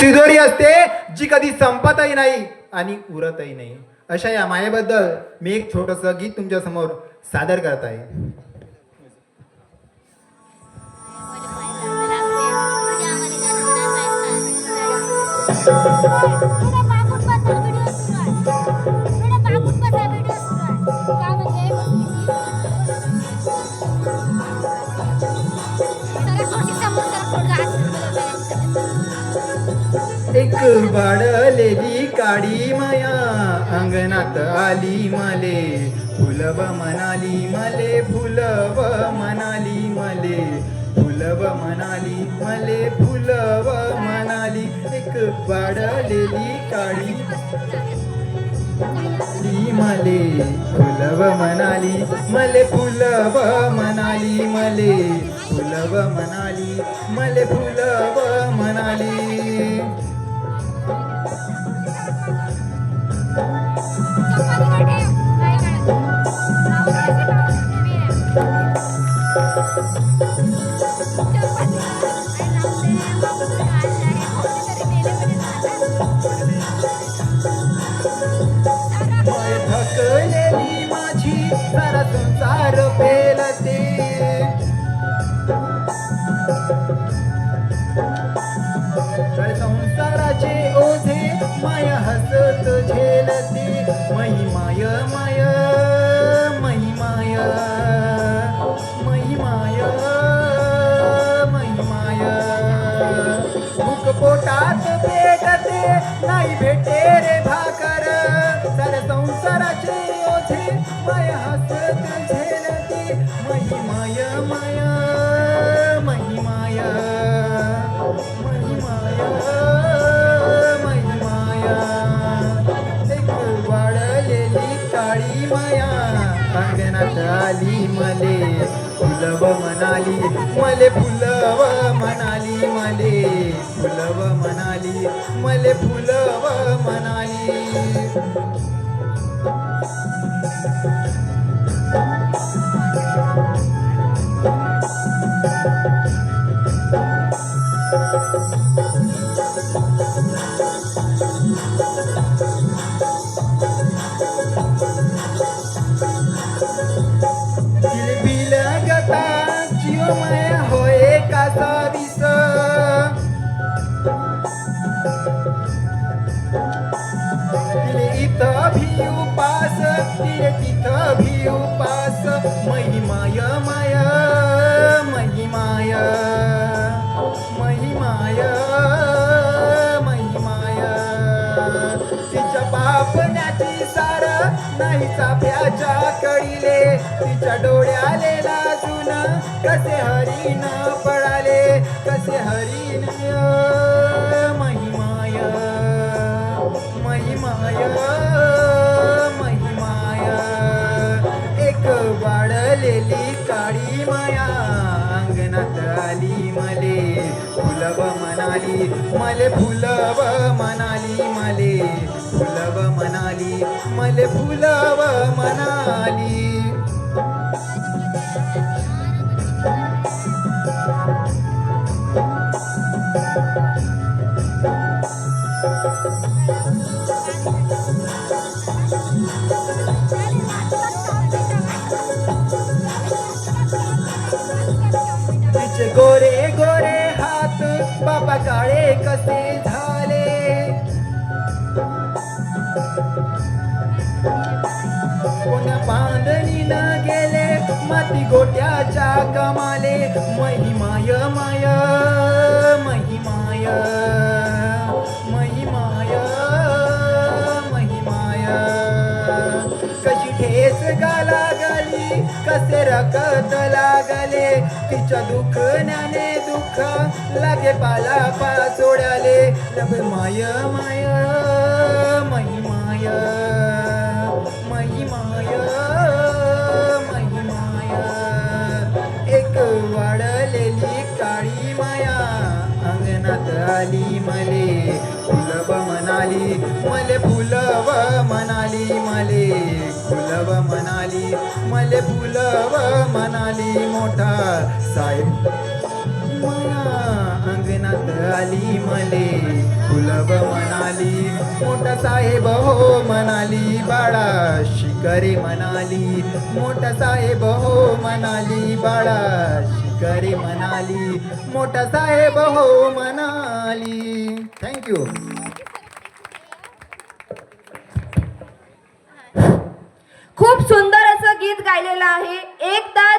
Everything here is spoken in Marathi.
शिदोरी असते जी कधी संपतही नाही आणि उरतही नाही. अशा या मायेबद्दल मी एक छोटस गीत तुमच्या समोर सादर करत आहे. एक वाढलेली काळी माया अंगणात आली मले, फुलव म्हणाली मले, फुलव म्हणाली मले, फुलव म्हणाली मले, फुलव म्हणाली. एक वाढलेली काळी मले, फुलव म्हणाली मले, फुलव म्हणाली मले, फुलव म्हणाली मले, फुलव म्हणाली. थकलेली माझी सारा संसार पेलते, संसाराचे ओझे माया हसत झेलते. महिमाय माय महिमाय महिमाय महिमाय, भूक पोटात पेटते नाही भेटे रे भाकर. साऱ्या संसाराचे ओझे माया हसत झेलते. महिमाय माय महिमाय महिमाय महिमाय. एक वाढलेली काळी माया अंगणात आली मले, फुलव म्हणाली मले, फुलव म्हणाली मले, फुलव म्हणाली मले, फुलव म्हणाली. माया होय कासा विस, इथं भी उपास तिथं भी उपास. महिमाय माय महिमाय महिमाय महिमाय. तिच्या पापण्याची सार नाही चाफ्याच्या कळीले, तिच्या डोळ्याले लाजून कसे हरिण पळाले, कसे हरिण. महिमाय महिमाय महिमाय. एक वाढलेली काळी माया अंगणात आली मले, फुलव म्हणाली मले, फुलव म्हणाली मले, फुलव म्हणाली मले, फुलव म्हणाली. तिचे गोरे गोरे हात बाबा काळे कसे झाले, कोण्या बांधणीनं गेले माती गोट्याच्या कमाले. महिमाय माय महिमाय महिमाय महिमाय. कशी ठेस गाला गली कसे रकत लागले, तिच्या दुखण्याने दुःख लागे पाला पाचोड्याले. माय माय महिमाय महिमाय महिमाय. एक वाढलेली काळी माया अंगणात आली मले, फुलव म्हणाली मले, फुलव म्हणाली मले, फुलव म्हणाली मले, फुलव म्हणाली. मोठा साहेब अंगणात आली मले, सुलभ म्हणाली मोठा साहेब हो म्हणाली बाळा शिकारे म्हणाली मोठा साहेब हो म्हणाली बाळा शिकारे म्हणाली मोठा साहेब हो म्हणाली. थँक्यू. खूप सुंदर असं गीत गायलेलं आहे. एकदा